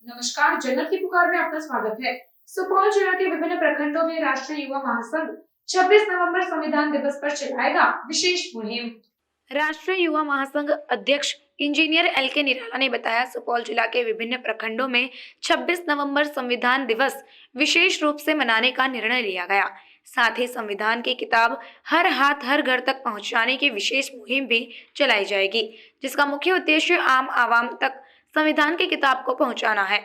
नमस्कार, जन्नत की पुकार में आपका स्वागत है। सुपौल जिला के विभिन्न प्रखंडों में राष्ट्रीय युवा महासंघ 26 नवंबर संविधान दिवस पर चलाएगा विशेष मुहिम। राष्ट्रीय युवा महासंघ अध्यक्ष इंजीनियर LK निराला ने बताया, सुपौल जिला के विभिन्न प्रखंडों में 26 नवंबर संविधान दिवस विशेष रूप से मनाने का निर्णय लिया गया। साथ ही संविधान की किताब हर हाथ हर घर तक पहुंचाने की विशेष मुहिम भी चलाई जाएगी, जिसका मुख्य उद्देश्य आम आवाम तक संविधान की किताब को पहुंचाना है।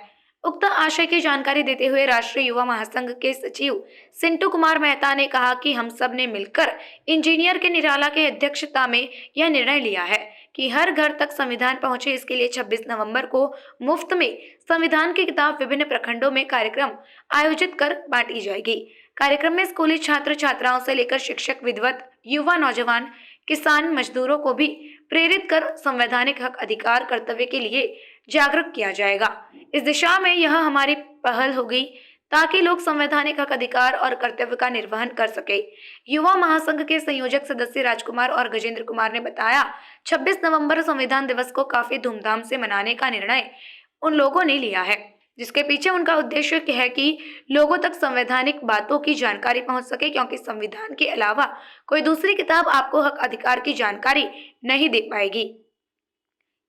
उक्त आशय की जानकारी देते हुए राष्ट्रीय युवा महासंघ के सचिव सिंटू कुमार मेहता ने कहा कि हम सब ने मिलकर इंजीनियर के निराला के अध्यक्षता में यह निर्णय लिया है कि हर घर तक संविधान पहुंचे। इसके लिए 26 नवंबर को मुफ्त में संविधान की किताब विभिन्न प्रखंडों में कार्यक्रम आयोजित कर बांटी जाएगी। कार्यक्रम में स्कूली छात्र छात्राओं से लेकर शिक्षक, विद्वत, युवा, नौजवान, किसान, मजदूरों को भी प्रेरित कर संवैधानिक हक, अधिकार, कर्तव्य के लिए जागरूक किया जाएगा। इस दिशा में यह हमारी पहल होगी ताकि लोग संवैधानिक हक, अधिकार और कर्तव्य का निर्वहन कर सके। युवा महासंघ के संयोजक सदस्य राजकुमार और गजेंद्र कुमार ने बताया, 26 नवंबर संविधान दिवस को काफी धूमधाम से मनाने का निर्णय उन लोगों ने लिया है, जिसके पीछे उनका उद्देश्य है कि लोगों तक संवैधानिक बातों की जानकारी पहुंच सके, क्योंकि संविधान के अलावा कोई दूसरी किताब आपको हक, अधिकार की जानकारी नहीं दे पाएगी।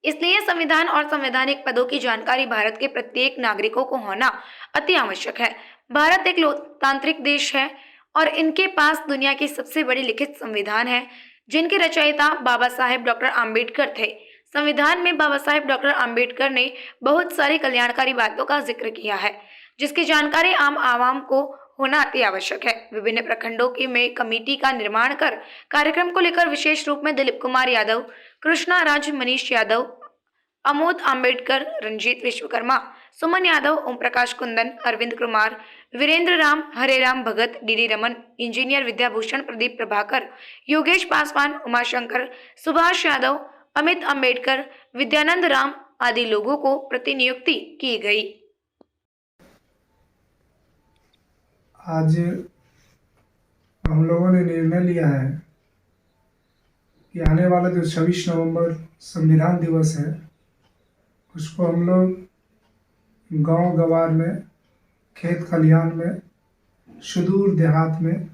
इसलिए संविधान और संवैधानिक पदों की जानकारी भारत के प्रत्येक नागरिकों को होना अति आवश्यक है। भारत एक लोकतांत्रिक देश है और इनके पास दुनिया की सबसे बड़ी लिखित संविधान है, जिनके रचयिता बाबा साहेब डॉक्टर आम्बेडकर थे। संविधान में बाबा साहेब डॉक्टर आम्बेडकर ने बहुत सारी कल्याणकारी बातों का जिक्र किया है, जिसकी जानकारी आम आवाम को होना अति आवश्यक है। विभिन्न प्रखंडों की में कमेटी का निर्माण कर कार्यक्रम को लेकर विशेष रूप में दिलीप कुमार यादव, कृष्णा राज, मनीष यादव, अमोद आम्बेडकर, रंजीत विश्वकर्मा, सुमन यादव, ओम प्रकाश कुंदन, अरविंद कुमार, वीरेंद्र राम, हरेराम भगत, DD रमन, इंजीनियर विद्याभूषण, प्रदीप प्रभाकर, योगेश पासवान, उमाशंकर, सुभाष यादव, अमित आम्बेडकर, विद्यानंद राम आदि लोगों को प्रतिनियुक्ति की गई। आज हम लोगों ने निर्णय लिया है कि आने वाला जो 26 नवंबर संविधान दिवस है, उसको हम लोग गांव गवार में, खेत खलिहान में, सुदूर देहात में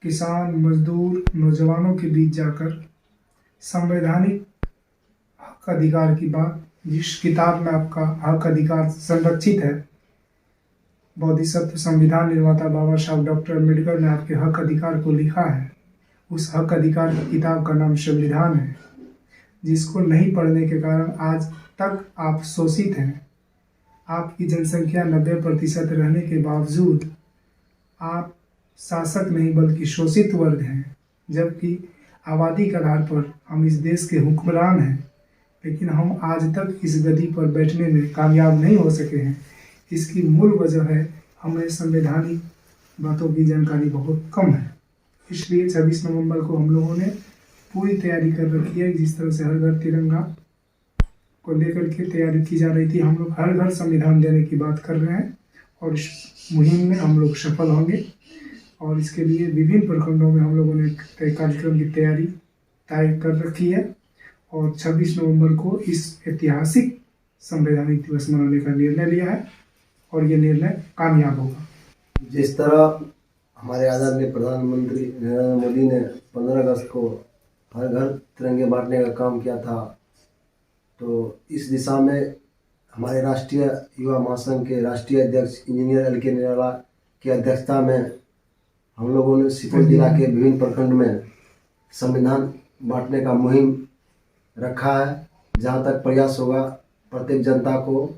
किसान, मजदूर, नौजवानों के बीच जाकर संवैधानिक हक अधिकार की बात, जिस किताब में आपका हक अधिकार संरक्षित है, बोधिसत्व संविधान निर्माता बाबा साहब डॉक्टर अम्बेडकर ने आपके हक अधिकार को लिखा है। उस हक अधिकार की किताब का नाम संविधान है, जिसको नहीं पढ़ने के कारण आज तक आप शोषित हैं। आपकी जनसंख्या 90% रहने के बावजूद आप शासक नहीं बल्कि शोषित वर्ग हैं, जबकि आबादी के आधार पर हम इस देश के हुक्मरान हैं, लेकिन हम आज तक इस गद्दी पर बैठने में कामयाब नहीं हो सके हैं। इसकी मूल वजह है हमें संवैधानिक बातों की जानकारी बहुत कम है। इसलिए 26 नवंबर को हम लोगों ने पूरी तैयारी कर रखी है। जिस तरह से हर घर तिरंगा को लेकर के तैयारी की जा रही थी, हम लोग हर घर संविधान देने की बात कर रहे हैं और इस मुहिम में हम लोग सफल होंगे। और इसके लिए विभिन्न प्रखंडों में हम लोगों ने कार्यक्रम की तैयारी तय कर रखी है और 26 नवंबर को इस ऐतिहासिक संवैधानिक दिवस मनाने का निर्णय लिया है और ये निर्णय कामयाब होगा। जिस तरह हमारे आदरणीय प्रधानमंत्री नरेंद्र मोदी ने 15 अगस्त को हर घर तिरंगे बांटने का काम किया था, तो इस दिशा में हमारे राष्ट्रीय युवा महासंघ के राष्ट्रीय अध्यक्ष इंजीनियर LK निराला की अध्यक्षता में हम लोगों ने सुपौल जिला के विभिन्न प्रखंड में संविधान बांटने का मुहिम रखा है। जहाँ तक प्रयास होगा प्रत्येक जनता को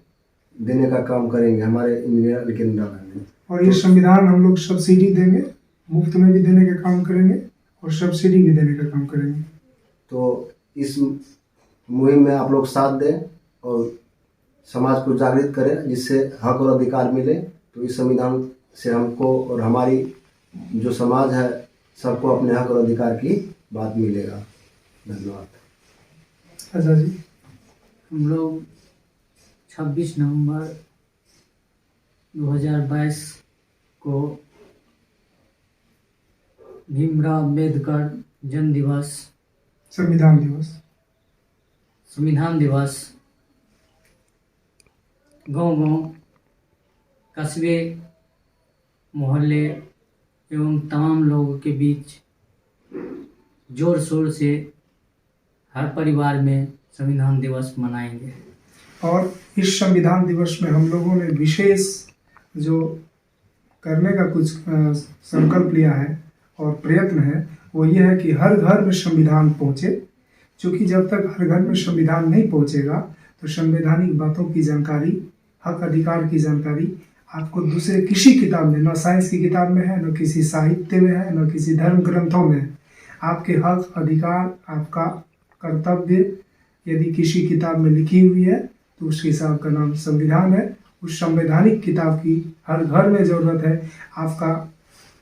देने का काम करेंगे हमारे इंजीनियर LK निराला ने। और ये संविधान हम लोग सब्सिडी देंगे, मुफ्त में भी देने का काम करेंगे और सब्सिडी भी देने का काम करेंगे। तो इस मुहिम में आप लोग साथ दें और समाज को जागृत करें, जिससे हक और अधिकार मिले। तो इस संविधान से हमको और हमारी जो समाज है सबको अपने हक और अधिकार की बात मिलेगा। धन्यवाद। अच्छा जी, हम लोग 26 नवंबर 2022 को भीमराव अम्बेडकर जन्म दिवस, संविधान दिवस गांव-गांव, कस्बे, मोहल्ले एवं तमाम लोगों के बीच जोर शोर से हर परिवार में संविधान दिवस मनाएंगे। और इस संविधान दिवस में हम लोगों ने विशेष जो करने का कुछ संकल्प लिया है और प्रयत्न है वो ये है कि हर घर में संविधान पहुँचे, क्योंकि जब तक हर घर में संविधान नहीं पहुँचेगा तो संवैधानिक बातों की जानकारी, हक अधिकार की जानकारी आपको दूसरे किसी किताब में, न साइंस की किताब में है, न किसी साहित्य में है, न किसी धर्म ग्रंथों में है। आपके हक अधिकार, आपका कर्तव्य यदि किसी किताब में लिखी हुई है तो उस किताब का नाम संविधान है। उस संवैधानिक किताब की हर घर में ज़रूरत है। आपका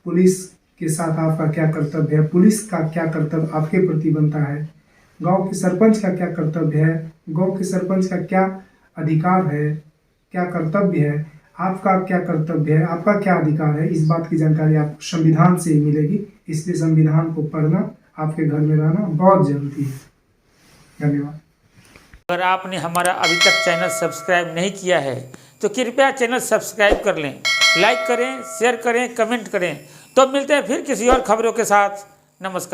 पुलिस के साथ आपका क्या कर्तव्य है, पुलिस का क्या कर्तव्य आपके प्रति बनता है, गांव के सरपंच का क्या कर्तव्य है, गांव के सरपंच का क्या अधिकार है, क्या कर्तव्य है, आपका क्या कर्तव्य है, आपका क्या अधिकार है, इस बात की जानकारी आपको संविधान से ही मिलेगी। इसलिए संविधान को पढ़ना, आपके घर में रहना बहुत जरूरी है। धन्यवाद। अगर आपने हमारा अभी तक चैनल सब्सक्राइब नहीं किया है तो कृपया चैनल सब्सक्राइब कर लें, लाइक करें, शेयर करें, कमेंट करें। तो मिलते हैं फिर किसी और खबरों के साथ। नमस्कार।